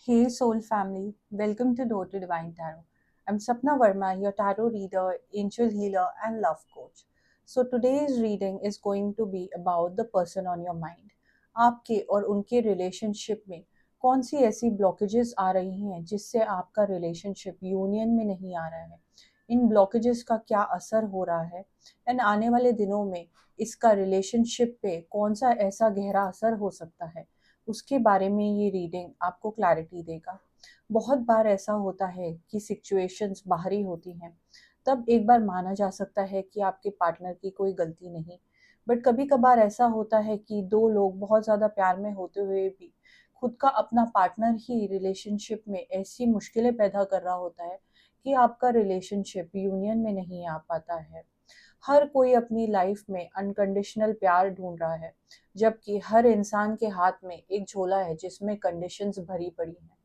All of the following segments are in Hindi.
Hey Soul family, welcome to Door to Divine Tarot. I'm Sapna Verma, your tarot reader, angel healer, and love coach. So today's reading is going to be about the person on your mind. आपके और उनके रिलेशनशिप में कौन सी ऐसी ब्लॉकेजेस आ रही हैं जिससे आपका रिलेशनशिप यूनियन में नहीं आ रहा है, इन ब्लॉकेजेस का क्या असर हो रहा है एंड आने वाले दिनों में इसका रिलेशनशिप पे कौन सा ऐसा गहरा असर हो सकता है, उसके बारे में ये रीडिंग आपको क्लैरिटी देगा। बहुत बार ऐसा होता है कि सिचुएशंस बाहरी होती हैं, तब एक बार माना जा सकता है कि आपके पार्टनर की कोई गलती नहीं, बट कभी कभार ऐसा होता है कि दो लोग बहुत ज़्यादा प्यार में होते हुए भी खुद का अपना पार्टनर ही रिलेशनशिप में ऐसी मुश्किलें पैदा कर रहा होता है कि आपका रिलेशनशिप यूनियन में नहीं आ पाता है। हर कोई अपनी लाइफ में अनकंडीशनल प्यार ढूंढ रहा है, जबकि हर इंसान के हाथ में एक झोला है जिसमें कंडीशंस भरी पड़ी हैं।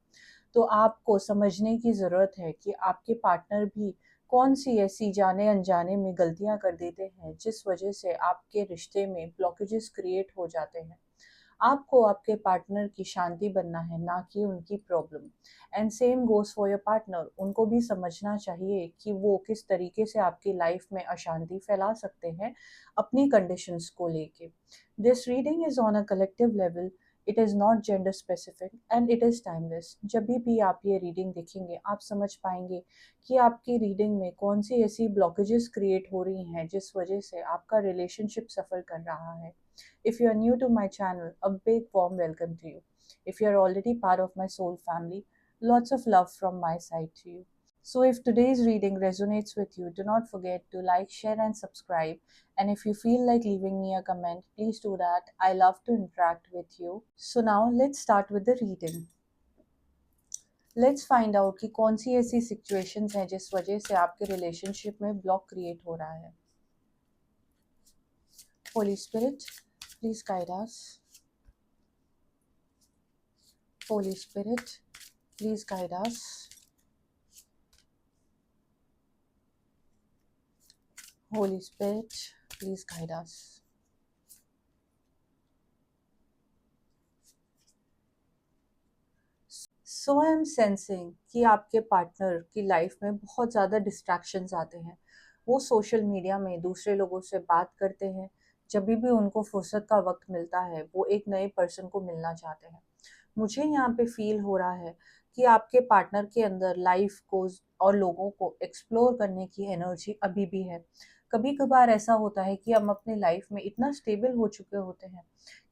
तो आपको समझने की ज़रूरत है कि आपके पार्टनर भी कौन सी ऐसी जाने अनजाने में गलतियां कर देते हैं जिस वजह से आपके रिश्ते में ब्लॉकेजेस क्रिएट हो जाते हैं। आपको आपके पार्टनर की शांति बनना है, ना कि उनकी problem. And same goes for your partner, उनको भी समझना चाहिए कि वो किस तरीके से आपकी लाइफ में अशांति फैला सकते हैं अपनी कंडीशंस को लेके। This reading is on a collective level, it is not gender specific and it is timeless. जब भी आप ये रीडिंग देखेंगे आप समझ पाएंगे कि आपकी रीडिंग में कौन सी ऐसी ब्लॉकेजेस क्रिएट हो रही हैं जिस वजह से आपका रिलेशनशिप सफ़र कर रहा है। If you are new to my channel, a big warm welcome to you. If you are already part of my soul family, lots of love from my side to you. So if today's reading resonates with you, do not forget to like, share and subscribe. And if you feel like leaving me a comment, please do that. I love to interact with you. So now let's start with the reading. Let's find out कि कौन सी ऐसी situations हैं जिस वजह से आपके relationship में block create हो रहा है. Holy Spirit, please guide us. Holy Spirit, please guide us. Holy Spirit, please guide us. So I am sensing कि आपके पार्टनर की लाइफ में बहुत ज़्यादा डिस्ट्रैक्शंस आते हैं। वो सोशल मीडिया में दूसरे लोगों से बात करते हैं, जब भी उनको फुर्सत का वक्त मिलता है वो एक नए पर्सन को मिलना चाहते हैं। मुझे यहाँ पे फील हो रहा है कि आपके पार्टनर के अंदर लाइफ को और लोगों को एक्सप्लोर करने की एनर्जी अभी भी है। कभी कभार ऐसा होता है कि हम अपने लाइफ में इतना स्टेबल हो चुके होते हैं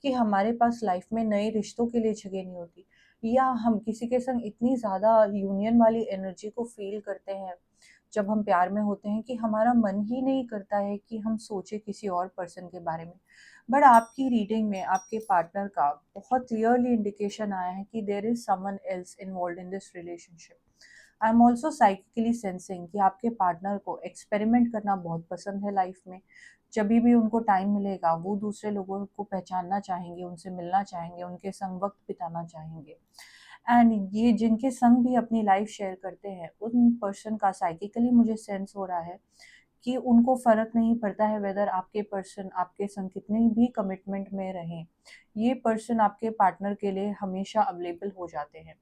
कि हमारे पास लाइफ में नए रिश्तों के लिए जगह नहीं होती, या हम किसी के संग इतनी ज़्यादा यूनियन वाली एनर्जी को फील करते हैं जब हम प्यार में होते हैं कि हमारा मन ही नहीं करता है कि हम सोचे किसी और पर्सन के बारे में। बट आपकी रीडिंग में आपके पार्टनर का बहुत क्लियरली इंडिकेशन आया है कि there is someone else involve in this relationship. I am also psychically sensing कि आपके पार्टनर को एक्सपेरिमेंट करना बहुत पसंद है लाइफ में। जब भी उनको टाइम मिलेगा वो दूसरे लोगों को पहचानना चाहेंगे, उनसे मिलना चाहेंगे, उनके संग वक्त बिताना चाहेंगे। एंड ये जिनके संग भी अपनी लाइफ शेयर करते हैं उन पर्सन का साइकिकली मुझे सेंस हो रहा है कि उनको फ़र्क नहीं पड़ता है वेदर आपके पर्सन आपके संग कितनी भी कमिटमेंट में रहें, ये पर्सन आपके पार्टनर के लिए हमेशा अवेलेबल हो जाते हैं।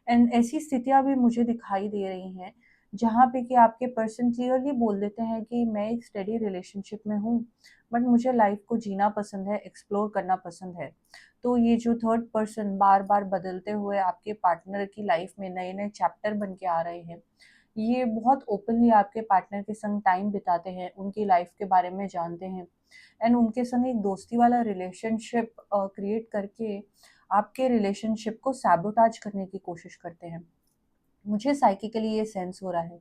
एंड ऐसी स्थितियाँ भी मुझे दिखाई दे रही हैं जहाँ पे कि आपके पर्सन क्लियरली बोल देते हैं कि मैं एक स्टेडी रिलेशनशिप में हूँ, बट मुझे लाइफ को जीना पसंद है, एक्सप्लोर करना पसंद है। तो ये जो थर्ड पर्सन बार बार बदलते हुए आपके पार्टनर की लाइफ में नए नए चैप्टर बन के आ रहे हैं, ये बहुत ओपनली आपके पार्टनर के संग टाइम बिताते हैं, उनकी लाइफ के बारे में जानते हैं एंड उनके संग एक दोस्ती वाला रिलेशनशिप क्रिएट करके आपके रिलेशनशिप को सैबोटाज करने की कोशिश करते हैं। मुझे साइकिकली ये सेंस हो रहा है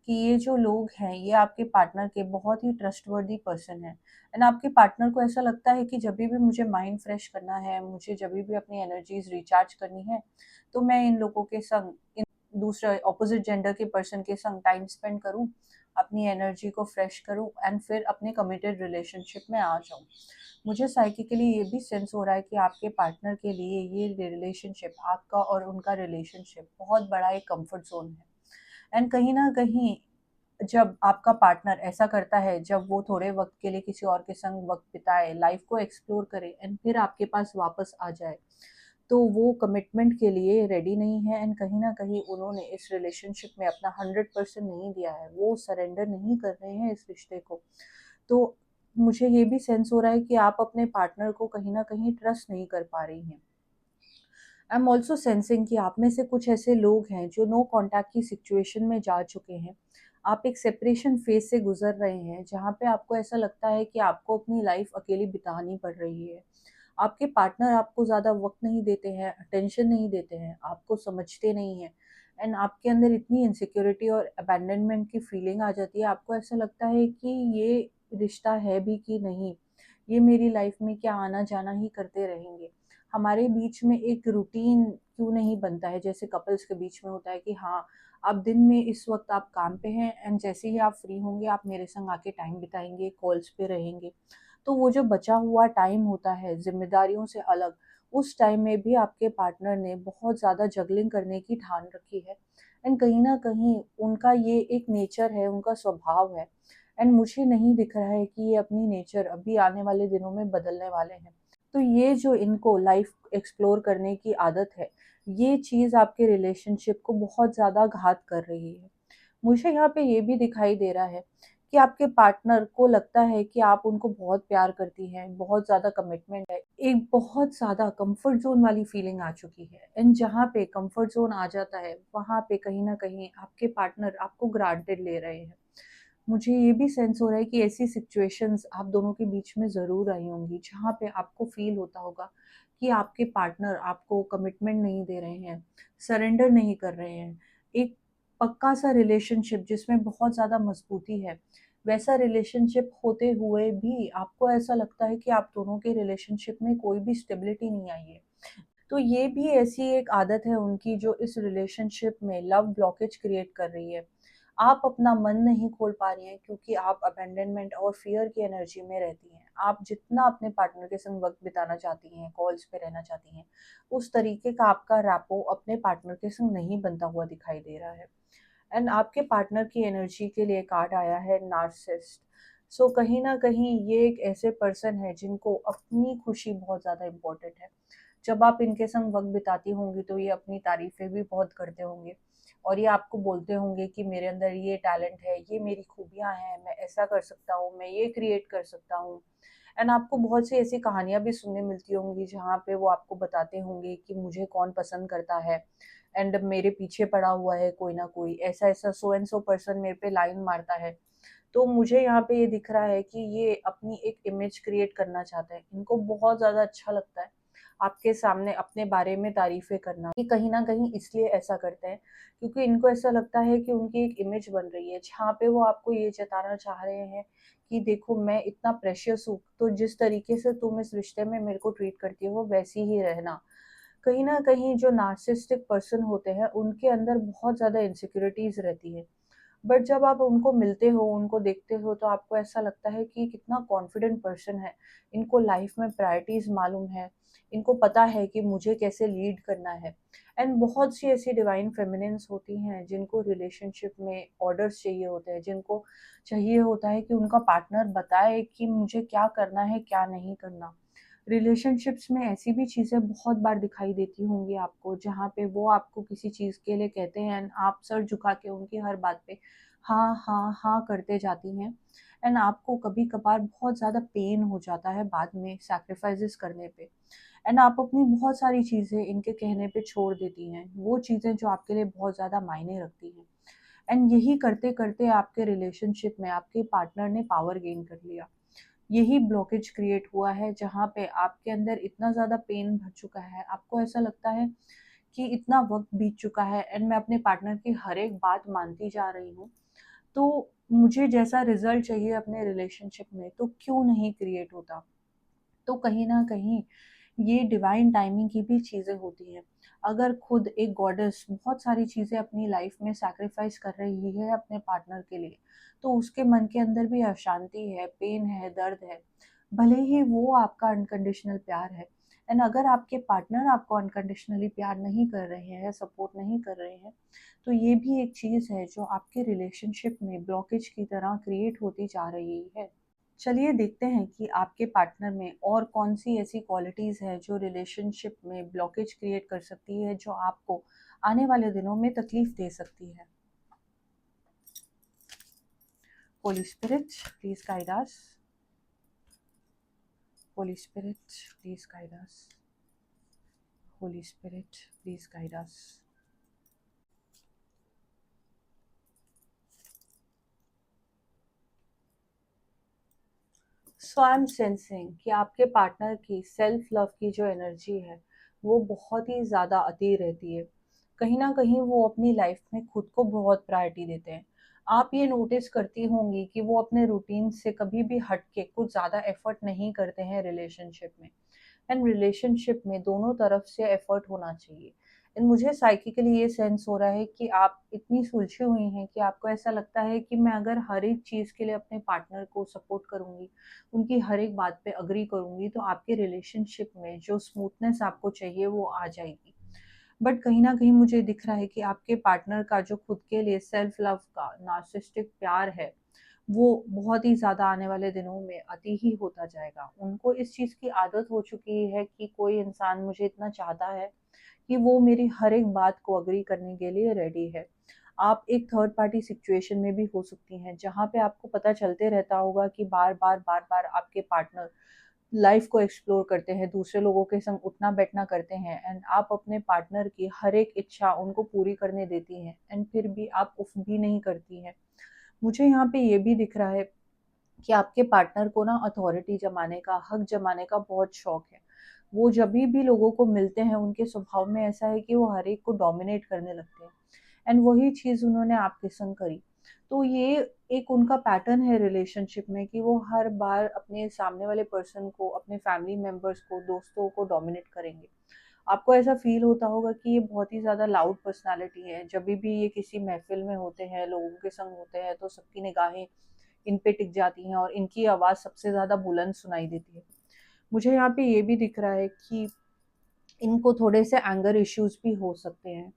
कि ये जो लोग हैं ये आपके पार्टनर के बहुत ही ट्रस्टवर्दी पर्सन हैं। एंड आपके पार्टनर को ऐसा लगता है कि जब भी मुझे माइंड फ्रेश करना है, मुझे जब भी अपनी एनर्जीज रिचार्ज करनी है, तो मैं इन लोगों के संग, इन दूसरे ऑपोजिट जेंडर के पर्सन के संग टाइम स्पेंड करूं, अपनी एनर्जी को फ्रेश करूं एंड फिर अपने कमिटेड रिलेशनशिप में आ जाऊं। मुझे साइकिकली ये भी सेंस हो रहा है कि आपके पार्टनर के लिए ये रिलेशनशिप, आपका और उनका रिलेशनशिप बहुत बड़ा एक कंफर्ट जोन है। एंड कहीं ना कहीं जब आपका पार्टनर ऐसा करता है, जब वो थोड़े वक्त के लिए किसी और के संग वक्त बिताए, लाइफ को एक्सप्लोर करे एंड फिर आपके पास वापस आ जाए, तो वो कमिटमेंट के लिए रेडी नहीं है एंड कहीं न कहीं उन्होंने इस रिलेशनशिप में अपना 100% नहीं दिया है, वो सरेंडर नहीं कर रहे हैं इस रिश्ते को। तो मुझे ये भी सेंस हो रहा है कि आप अपने पार्टनर को कहीं न कहीं ट्रस्ट नहीं कर पा रही हैं। आई एम ऑल्सो सेंसिंग कि आप में से कुछ ऐसे लोग हैं जो नो कॉन्टैक्ट की सिचुएशन में जा चुके हैं। आप एक सेपरेशन फेज से गुजर रहे हैं जहाँ पे आपको ऐसा लगता है कि आपको अपनी लाइफ अकेली बितानी पड़ रही है। आपके पार्टनर आपको ज़्यादा वक्त नहीं देते हैं, अटेंशन नहीं देते हैं, आपको समझते नहीं हैं एंड आपके अंदर इतनी इनसिक्योरिटी और अबैंडनमेंट की फीलिंग आ जाती है, आपको ऐसा लगता है कि ये रिश्ता है भी कि नहीं, ये मेरी लाइफ में क्या आना जाना ही करते रहेंगे। हमारे बीच में एक रूटीन क्यों नहीं बनता है जैसे कपल्स के बीच में होता है कि हाँ, आप दिन में इस वक्त आप काम पे हैं एंड जैसे ही आप फ्री होंगे आप मेरे संग आके टाइम बिताएंगे, कॉल्स पे रहेंगे। तो वो जो बचा हुआ टाइम होता है जिम्मेदारियों से अलग, उस टाइम में भी आपके पार्टनर ने बहुत ज़्यादा जगलिंग करने की ठान रखी है एंड कहीं ना कहीं उनका ये एक नेचर है, उनका स्वभाव है एंड मुझे नहीं दिख रहा है कि ये अपनी नेचर अभी आने वाले दिनों में बदलने वाले हैं। तो ये जो इनको लाइफ एक्सप्लोर करने की आदत है, ये चीज़ आपके रिलेशनशिप को बहुत ज़्यादा घात कर रही है। मुझे यहाँ पे ये भी दिखाई दे रहा है कि आपके पार्टनर को लगता है कि आप उनको बहुत प्यार करती हैं, बहुत ज़्यादा कमिटमेंट है। एक बहुत ज़्यादा कंफर्ट ज़ोन वाली फीलिंग आ चुकी है एंड जहाँ पे कंफर्ट ज़ोन आ जाता है, वहाँ पे कहीं न कहीं आपके पार्टनर आपको ग्रांटेड ले रहे हैं। मुझे ये भी सेंस हो रहा है कि ऐसी सिचुएशंस आप दोनों के बीच में ज़रूर आई होंगी, जहाँ पे आपको फ़ील होता होगा कि आपके पार्टनर आपको कमिटमेंट नहीं दे रहे हैं, सरेंडर नहीं कर रहे हैं। एक पक्का-सा रिलेशनशिप जिसमें बहुत ज़्यादा मज़बूती है, वैसा रिलेशनशिप होते हुए भी आपको ऐसा लगता है कि आप दोनों के रिलेशनशिप में कोई भी स्टेबिलिटी नहीं आई है। तो ये भी ऐसी एक आदत है उनकी जो इस रिलेशनशिप में लव ब्लॉकेज क्रिएट कर रही है। आप अपना मन नहीं खोल पा रही हैं क्योंकि आप अबैंडनमेंट और फ़ियर की एनर्जी में रहती हैं। आप जितना अपने पार्टनर के संग वक़्त बिताना चाहती हैं, कॉल्स पे रहना चाहती हैं, उस तरीके का आपका रैपो अपने पार्टनर के संग नहीं बनता हुआ दिखाई दे रहा है। एंड आपके पार्टनर की एनर्जी के लिए कार्ड आया है नार्सिसिस्ट। सो कहीं न कहीं ये एक ऐसे पर्सन है जिनको अपनी खुशी बहुत ज़्यादा इम्पोर्टेंट है। जब आप इनके संग वक़्त बिताती होंगी तो ये अपनी तारीफ़ें भी बहुत करते होंगे और ये आपको बोलते होंगे कि मेरे अंदर ये टैलेंट है, ये मेरी खूबियाँ हैं, मैं ऐसा कर सकता हूँ, मैं ये क्रिएट कर सकता हूँ। एंड आपको बहुत सी ऐसी कहानियाँ भी सुनने मिलती होंगी जहाँ पे वो आपको बताते होंगे कि मुझे कौन पसंद करता है एंड मेरे पीछे पड़ा हुआ है कोई ना कोई, ऐसा-ऐसा सो एंड सो पर्सन मेरे पे लाइन मारता है। तो मुझे यहाँ पे ये दिख रहा है कि ये अपनी एक इमेज क्रिएट करना चाहते हैं। इनको बहुत ज़्यादा अच्छा लगता है आपके सामने अपने बारे में तारीफ़ें करना। ये कहीं न कहीं इसलिए ऐसा करते हैं क्योंकि इनको ऐसा लगता है कि उनकी एक इमेज बन रही है, जहाँ पे वो आपको ये जताना चाह रहे हैं कि देखो मैं इतना प्रेशियस हूँ, तो जिस तरीके से तुम इस रिश्ते में मेरे को ट्रीट करती हो वैसी ही रहना। कहीं न कहीं जो नार्सिसिस्टिक पर्सन होते हैं, उनके अंदर बहुत ज़्यादा इनसिक्योरिटीज़ रहती है। बट जब आप उनको मिलते हो, उनको देखते हो तो आपको ऐसा लगता है कि कितना कॉन्फिडेंट पर्सन है। इनको लाइफ में प्रायोरिटीज़ मालूम है, इनको पता है कि मुझे कैसे लीड करना है। एंड बहुत सी ऐसी डिवाइन फेमिनिन्स होती हैं जिनको रिलेशनशिप में ऑर्डर्स चाहिए होते हैं, जिनको चाहिए होता है कि उनका पार्टनर बताए कि मुझे क्या करना है, क्या नहीं करना। रिलेशनशिप्स में ऐसी भी चीज़ें बहुत बार दिखाई देती होंगी आपको, जहाँ पे वो आपको किसी चीज़ के लिए कहते हैं एंड आप सर झुका के उनकी हर बात पे हाँ, हाँ, हाँ करते जाती हैं एंड आपको कभी-कभार बहुत ज़्यादा पेन हो जाता है बाद में सैक्रिफाइसेस करने पे एंड आप अपनी बहुत सारी चीज़ें इनके कहने पे छोड़ देती हैं, वो चीज़ें जो आपके लिए बहुत ज़्यादा मायने रखती हैं एंड यही करते-करते आपके रिलेशनशिप में आपके पार्टनर ने पावर गेन कर लिया। यही ब्लॉकेज क्रिएट हुआ है जहाँ पे आपके अंदर इतना ज़्यादा पेन भर चुका है, आपको ऐसा लगता है कि इतना वक़्त बीत चुका है एंड मैं अपने पार्टनर की हर एक बात मानती जा रही हूँ, तो मुझे जैसा रिज़ल्ट चाहिए अपने रिलेशनशिप में तो क्यों नहीं क्रिएट होता? तो कहीं न कहीं ये डिवाइन टाइमिंग की भी चीज़ें होती हैं। अगर खुद एक गॉडेस बहुत सारी चीज़ें अपनी लाइफ में सैक्रिफाइस कर रही है अपने पार्टनर के लिए, तो उसके मन के अंदर भी अशांति है, पेन है, दर्द है। भले ही वो आपका अनकंडीशनल प्यार है एंड अगर आपके पार्टनर आपको अनकंडीशनली प्यार नहीं कर रहे हैं, सपोर्ट नहीं कर रहे हैं, तो ये भी एक चीज़ है जो आपके रिलेशनशिप में ब्लॉकेज की तरह क्रिएट होती जा रही है। चलिए देखते हैं कि आपके पार्टनर में और कौन सी ऐसी क्वालिटीज़ है जो रिलेशनशिप में ब्लॉकेज क्रिएट कर सकती है, जो आपको आने वाले दिनों में तकलीफ दे सकती है। Holy spirit, please guide us. Holi spirit, please guide us. Holi spirit, please guide us. So I am sensing कि आपके पार्टनर की सेल्फ लव की जो एनर्जी है वो बहुत ही ज़्यादा अति रहती है। कहीं ना कहीं वो अपनी लाइफ में खुद को बहुत प्रायोरिटी देते हैं। आप ये नोटिस करती होंगी कि वो अपने रूटीन से कभी भी हट के कुछ ज़्यादा एफर्ट नहीं करते हैं रिलेशनशिप में। एंड रिलेशनशिप में दोनों तरफ से एफर्ट होना चाहिए। एंड मुझे साइकिकली ये सेंस हो रहा है कि आप इतनी सुलझी हुई हैं कि आपको ऐसा लगता है कि मैं अगर हर एक चीज़ के लिए अपने पार्टनर को सपोर्ट करूंगी, उनकी हर एक बात पे अग्री करूंगी, तो आपके रिलेशनशिप में जो स्मूथनेस आपको चाहिए वो आ जाएगी। बट कहीं ना कहीं मुझे दिख रहा है कि आपके पार्टनर का जो खुद के लिए सेल्फ लव का नार्सिसिस्टिक प्यार है वो बहुत ही ज़्यादा आने वाले दिनों में अति ही होता जाएगा। उनको इस चीज़ की आदत हो चुकी है कि कोई इंसान मुझे इतना चाहता है कि वो मेरी हर एक बात को अग्री करने के लिए रेडी है। आप एक थर्ड पार्टी सिचुएशन में भी हो सकती हैं जहाँ पे आपको पता चलते रहता होगा कि बार बार आपके पार्टनर लाइफ को एक्सप्लोर करते हैं, दूसरे लोगों के संग उठना बैठना करते हैं, एंड आप अपने पार्टनर की हर एक इच्छा उनको पूरी करने देती हैं, एंड फिर भी आप उफ भी नहीं करती हैं। मुझे यहाँ पे ये भी दिख रहा है कि आपके पार्टनर को ना अथॉरिटी जमाने का, हक जमाने का बहुत शौक है। वो जब भी लोगों को मिलते हैं उनके स्वभाव में ऐसा है कि वो हर एक को डोमिनेट करने लगते हैं। एंड वही चीज़ उन्होंने आपके संग करी। तो ये एक उनका पैटर्न है रिलेशनशिप में कि वो हर बार अपने सामने वाले पर्सन को, अपने फैमिली मेंबर्स को, दोस्तों को डोमिनेट करेंगे। आपको ऐसा फील होता होगा कि ये बहुत ही ज़्यादा लाउड पर्सनालिटी है। जब भी ये किसी महफिल में होते हैं, लोगों के संग होते हैं, तो सबकी निगाहें इन पे टिक जाती हैं और इनकी आवाज़ सबसे ज़्यादा बुलंद सुनाई देती है। मुझे यहाँ पे ये भी दिख रहा है कि इनको थोड़े से एंगर इश्यूज भी हो सकते हैं।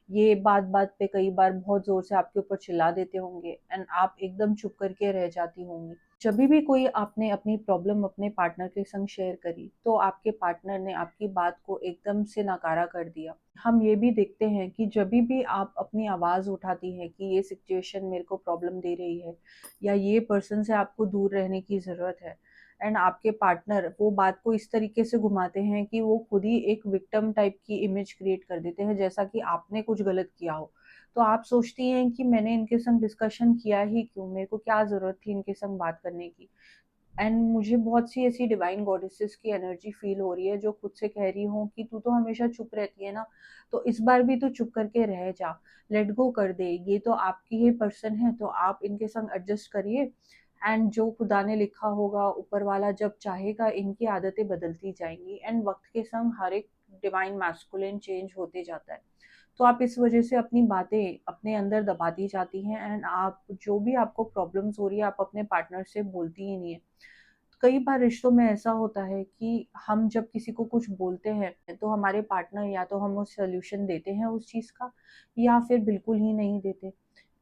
ये बात बात पे कई बार बहुत जोर से आपके ऊपर चिल्ला देते होंगे एंड आप एकदम चुप करके रह जाती होंगी। जब भी कोई आपने अपनी प्रॉब्लम अपने पार्टनर के संग शेयर करी तो आपके पार्टनर ने आपकी बात को एकदम से नकारा कर दिया। हम ये भी देखते हैं कि जब भी आप अपनी आवाज़ उठाती हैं कि ये सिचुएशन मेरे को प्रॉब्लम दे रही है या ये पर्सन से आपको दूर रहने की ज़रूरत है, एंड आपके पार्टनर वो बात को इस तरीके से घुमाते हैं कि वो खुद ही एक विक्टिम टाइप की इमेज क्रिएट कर देते हैं, जैसा कि आपने कुछ गलत किया हो। तो आप सोचती हैं कि मैंने इनके संग डिस्कशन किया ही क्यों, मेरे को क्या ज़रूरत थी इनके संग बात करने की। एंड मुझे बहुत सी ऐसी डिवाइन गॉडेसेस की एनर्जी फील हो रही है जो खुद से कह रही हूँ कि तू तो हमेशा चुप रहती है ना, तो इस बार भी तू चुप करके रह जा, लेट गो कर दे, ये तो आपकी ही पर्सन है, तो आप इनके संग एडजस्ट करिए। एंड जो खुदा ने लिखा होगा, ऊपर वाला जब चाहेगा, इनकी आदतें बदलती जाएंगी एंड वक्त के संग हर एक डिवाइन मैस्कुलिन चेंज होते जाता है। तो आप इस वजह से अपनी बातें अपने अंदर दबाती जाती हैं एंड आप जो भी आपको प्रॉब्लम्स हो रही है आप अपने पार्टनर से बोलती ही नहीं है। कई बार रिश्तों में ऐसा होता है कि हम जब किसी को कुछ बोलते हैं तो हमारे पार्टनर या तो हम उस सोल्यूशन देते हैं उस चीज़ का, या फिर बिल्कुल ही नहीं देते।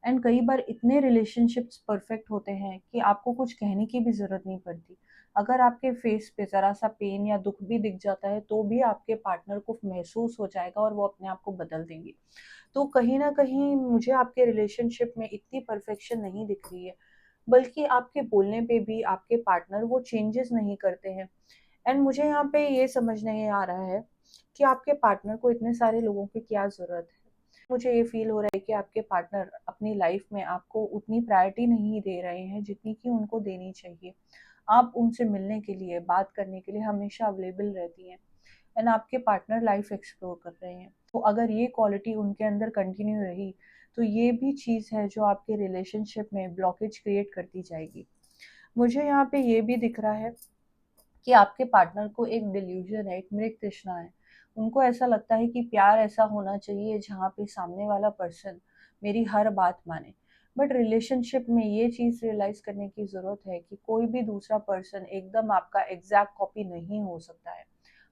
एंड कई बार इतने रिलेशनशिप्स परफेक्ट होते हैं कि आपको कुछ कहने की भी ज़रूरत नहीं पड़ती। अगर आपके फेस पे ज़रा सा पेन या दुख भी दिख जाता है तो भी आपके पार्टनर को महसूस हो जाएगा और वो अपने आप को बदल देंगे। तो कहीं ना कहीं मुझे आपके रिलेशनशिप में इतनी परफेक्शन नहीं दिख रही है, बल्कि आपके बोलने पे भी आपके पार्टनर वो चेंजेस नहीं करते हैं। एंड मुझे यहाँ पे ये समझ नहीं आ रहा है कि आपके पार्टनर को इतने सारे लोगों की क्या ज़रूरत है। मुझे ये फील हो रहा है कि आपके पार्टनर अपनी लाइफ में आपको उतनी प्रायोरिटी नहीं दे रहे हैं जितनी कि उनको देनी चाहिए। आप उनसे मिलने के लिए, बात करने के लिए हमेशा अवेलेबल रहती हैं एंड आपके पार्टनर लाइफ एक्सप्लोर कर रहे हैं। तो अगर ये क्वालिटी उनके अंदर कंटिन्यू रही तो ये भी चीज़ है जो आपके रिलेशनशिप में ब्लॉकेज क्रिएट करती जाएगी। मुझे यहाँ पे ये भी दिख रहा है कि आपके पार्टनर को एक डिल्यूजन है, एक मृग तृष्णा है। उनको ऐसा लगता है कि प्यार ऐसा होना चाहिए जहाँ पे सामने वाला पर्सन मेरी हर बात माने। बट रिलेशनशिप में ये चीज़ रियलाइज करने की ज़रूरत है कि कोई भी दूसरा पर्सन एकदम आपका एग्जैक्ट कॉपी नहीं हो सकता है।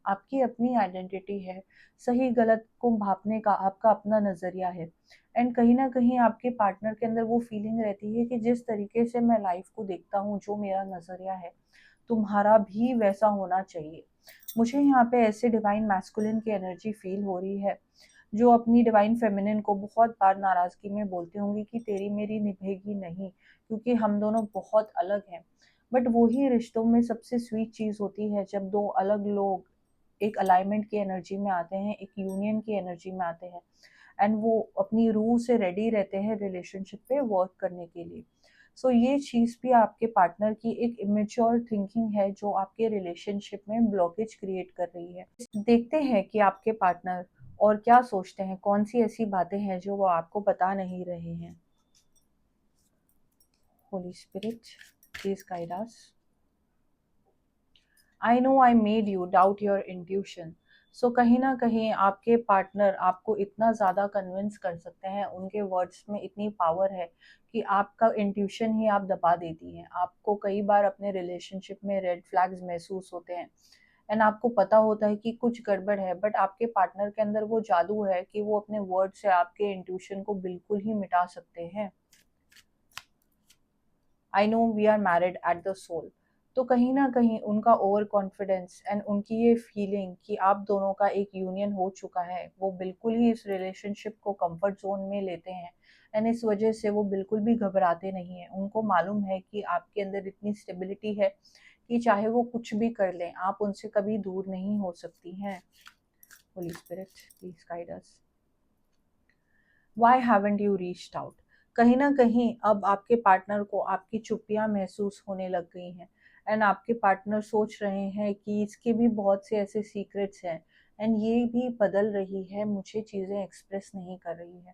आपकी अपनी आइडेंटिटी है, सही गलत को भापने का आपका अपना नज़रिया है। एंड कहीं न कहीं आपके पार्टनर के अंदर वो फीलिंग रहती है कि जिस तरीके से मैं लाइफ़ को देखता हूँ, जो मेरा नज़रिया है, तुम्हारा भी वैसा होना चाहिए। मुझे यहाँ पे ऐसे डिवाइन मैस्कुलिन की एनर्जी फ़ील हो रही है, जो अपनी डिवाइन फेमिनिन को बहुत बार नाराज़गी में बोलती होंगी कि तेरी मेरी निभेगी नहीं, क्योंकि हम दोनों बहुत अलग हैं। बट वही रिश्तों में सबसे स्वीट चीज़ होती है जब 2 अलग लोग एक अलाइनमेंट की एनर्जी में आते हैं, एक यूनियन की एनर्जी में आते हैं एंड वो अपनी रूह से रेडी रहते हैं रिलेशनशिप पे वर्क करने के लिए। सो ये चीज़ भी आपके पार्टनर की एक इमेच्योर थिंकिंग है जो आपके रिलेशनशिप में ब्लॉकेज क्रिएट कर रही है। देखते हैं कि आपके पार्टनर और क्या सोचते हैं, कौन सी ऐसी बातें हैं जो वो आपको बता नहीं रहे हैं। Holy spirit, please guide us. I know I made you doubt your intuition. So कहीं ना कहीं आपके पार्टनर आपको इतना ज़्यादा कन्विंस कर सकते हैं, उनके वर्ड्स में इतनी पावर है कि आपका इंट्यूशन ही आप दबा देती हैं। आपको कई बार अपने रिलेशनशिप में रेड फ्लैग्स महसूस होते हैं एंड आपको पता होता है कि कुछ गड़बड़ है, बट आपके पार्टनर के अंदर वो जादू है कि वो अपने वर्ड से आपके इंट्यूशन को बिल्कुल ही मिटा सकते हैं। I know we are married at the soul. तो कहीं ना कहीं उनका ओवर कॉन्फिडेंस एंड उनकी ये फीलिंग कि आप दोनों का एक यूनियन हो चुका है, वो बिल्कुल ही इस रिलेशनशिप को कंफर्ट जोन में लेते हैं एंड इस वजह से वो बिल्कुल भी घबराते नहीं हैं। उनको मालूम है कि आपके अंदर इतनी स्टेबिलिटी है कि चाहे वो कुछ भी कर लें, आप उनसे कभी दूर नहीं हो सकती हैं। Holy spirit, please guide us. Why haven't you reached out? कहीं ना कहीं अब आपके पार्टनर को आपकी चुप्पियां महसूस होने लग गई हैं एंड आपके पार्टनर सोच रहे हैं कि इसके भी बहुत से ऐसे सीक्रेट्स हैं एंड ये भी बदल रही है, मुझे चीज़ें एक्सप्रेस नहीं कर रही है।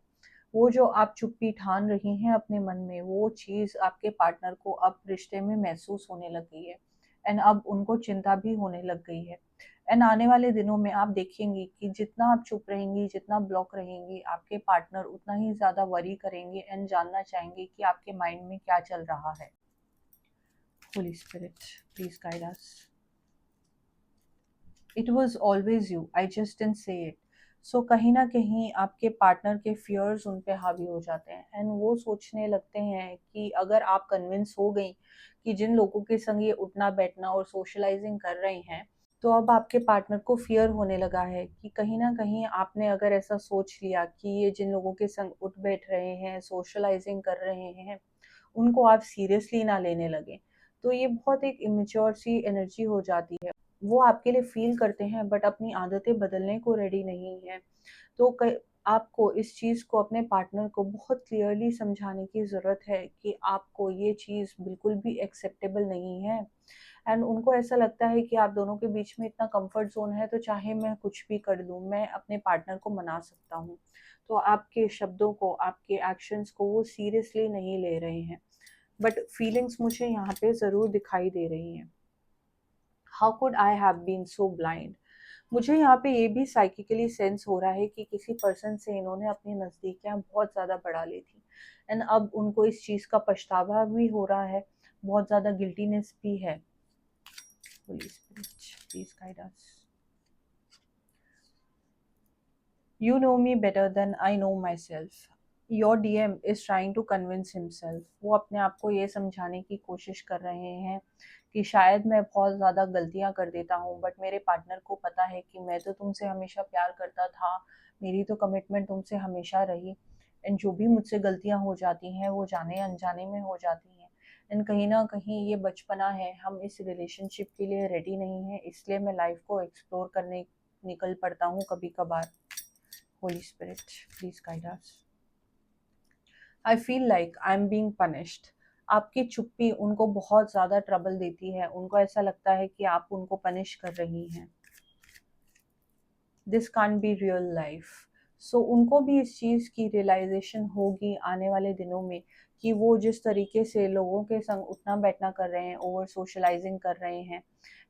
वो जो आप चुप्पी ठान रही हैं अपने मन में, वो चीज़ आपके पार्टनर को अब रिश्ते में महसूस होने लग गई है एंड अब उनको चिंता भी होने लग गई है। एंड आने वाले दिनों में आप देखेंगी कि जितना आप चुप रहेंगी, जितना ब्लॉक रहेंगी, आपके पार्टनर उतना ही ज़्यादा वरी करेंगे एंड जानना चाहेंगे कि आपके माइंड में क्या चल रहा है। Holy spirit, please guide us. It was always you, I just didn't say it. So कहीं ना कहीं आपके पार्टनर के फियर्स उन पे हावी हो जाते हैं एंड वो सोचने लगते हैं कि अगर आप कन्विंस हो गई कि जिन लोगों के संग ये उठना बैठना और सोशलाइजिंग कर रहे हैं, तो अब आपके पार्टनर को फियर होने लगा है कि कहीं ना कहीं आपने अगर ऐसा सोच लिया कि ये जिन लोगों के संग उठ बैठ रहे हैं, सोशलाइजिंग कर रहे हैं, उनको आप सीरियसली ना लेने लगे। तो ये बहुत एक इमेच्योर सी एनर्जी हो जाती है। वो आपके लिए फील करते हैं बट अपनी आदतें बदलने को रेडी नहीं है। तो आपको इस चीज़ को अपने पार्टनर को बहुत क्लियरली समझाने की ज़रूरत है कि आपको ये चीज़ बिल्कुल भी एक्सेप्टेबल नहीं है एंड उनको ऐसा लगता है कि आप दोनों के बीच में इतना कंफर्ट जोन है, तो चाहे मैं कुछ भी कर दूँ, मैं अपने पार्टनर को मना सकता हूँ। तो आपके शब्दों को, आपके एक्शंस को वो सीरियसली नहीं ले रहे हैं, बट फीलिंग्स मुझे यहाँ पे ज़रूर दिखाई दे रही हैं। How could I have been so blind? मुझे यहाँ पे ये भी साइकिकली सेंस हो रहा है कि किसी पर्सन से इन्होंने अपनी नज़दीकियाँ बहुत ज़्यादा बढ़ा ली थी एंड अब उनको इस चीज़ का पछतावा भी हो रहा है, बहुत ज़्यादा गिल्टीनेस भी है। Holy Spirit, please guide us. You know me better than I know myself. Your DM is trying to convince himself. वो अपने आप को ये समझाने की कोशिश कर रहे हैं कि शायद मैं बहुत ज़्यादा गलतियाँ कर देता हूँ, बट मेरे पार्टनर को पता है कि मैं तो तुमसे हमेशा प्यार करता था, मेरी तो कमिटमेंट तुमसे हमेशा रही एंड जो भी मुझसे गलतियाँ हो जाती हैं वो जाने अनजाने में हो जाती हैं एंड कहीं ना कहीं ये बचपना है, हम इस रिलेशनशिप के लिए रेडी नहीं हैं, इसलिए मैं लाइफ को एक्सप्लोर करने निकल पड़ता हूँ कभी कभार। Holy Spirit, please guide us. I feel like I'm being punished. आपकी चुप्पी उनको बहुत ज़्यादा ट्रबल देती है, उनको ऐसा लगता है कि आप उनको पनिश कर रही हैं। This can't be real life. So उनको भी इस चीज़ की रियलाइजेशन होगी आने वाले दिनों में कि वो जिस तरीके से लोगों के संग उठना बैठना कर रहे हैं, ओवर सोशलाइजिंग कर रहे हैं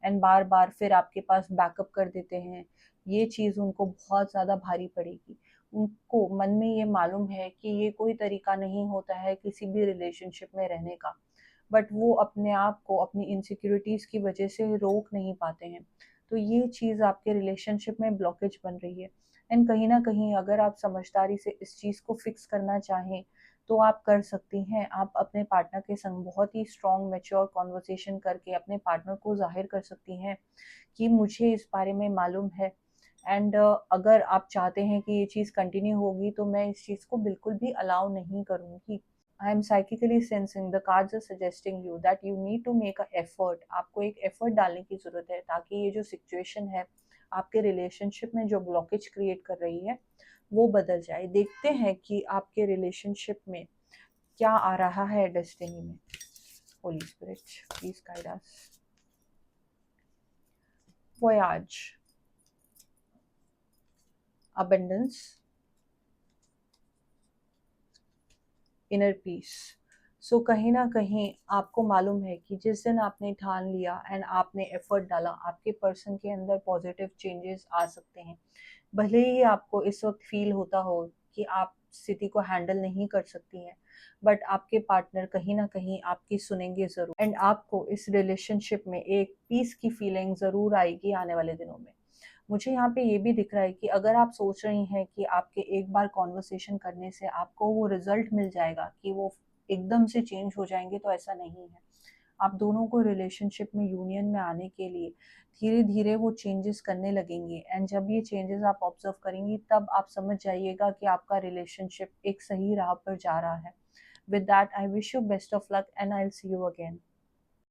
एंड बार बार फिर आपके पास बैकअप कर देते हैं, ये चीज़ उनको बहुत ज़्यादा भारी पड़ेगी। उनको मन में ये मालूम है कि ये कोई तरीका नहीं होता है किसी भी रिलेशनशिप में रहने का, बट वो अपने आप को अपनी इनसिक्योरिटीज़ की वजह से रोक नहीं पाते हैं। तो ये चीज़ आपके रिलेशनशिप में ब्लॉकेज बन रही है। एंड कहीं न कहीं अगर आप समझदारी से इस चीज़ को फिक्स करना चाहें, तो आप कर सकती हैं। आप अपने पार्टनर के संग बहुत ही स्ट्रॉन्ग मैच्योर कन्वर्सेशन करके अपने पार्टनर को ज़ाहिर कर सकती हैं कि मुझे इस बारे में मालूम है, एंड अगर आप चाहते हैं कि ये चीज़ कंटिन्यू होगी तो मैं इस चीज़ को बिल्कुल भी अलाउ नहीं करूँगी। I am psychically sensing the cards are suggesting you that you need to make a effort. आपको एक एफर्ट डालने की ज़रूरत है ताकि ये जो सिचुएशन है आपके रिलेशनशिप में जो ब्लॉकेज क्रिएट कर रही है वो बदल जाए। देखते हैं कि आपके रिलेशनशिप में क्या आ रहा है डेस्टिनी में। Holy spirit please guide us. Voyage, abundance, inner peace. So कहीं ना कहीं आपको मालूम है कि जिस दिन आपने ठान लिया एंड आपने एफर्ट डाला, आपके पर्सन के अंदर पॉजिटिव चेंजेस आ सकते हैं। भले ही आपको इस वक्त फील होता हो कि आप स्थिति को हैंडल नहीं कर सकती हैं, बट आपके पार्टनर कहीं ना कहीं आपकी सुनेंगे ज़रूर, एंड आपको इस रिलेशनशिप में एक पीस की फीलिंग ज़रूर आएगी आने वाले दिनों में। मुझे यहाँ पे ये भी दिख रहा है कि अगर आप सोच रही हैं कि आपके एक बार कॉन्वर्सेशन करने से आपको वो रिजल्ट मिल जाएगा कि वो एकदम से चेंज हो जाएंगे, तो ऐसा नहीं है। आप दोनों को रिलेशनशिप में यूनियन में आने के लिए धीरे धीरे वो चेंजेस करने लगेंगे, एंड जब ये चेंजेस आप ऑब्जर्व करेंगी तब आप समझ जाइएगा कि आपका रिलेशनशिप एक सही राह पर जा रहा है। With that I wish you best of luck and I will see you again.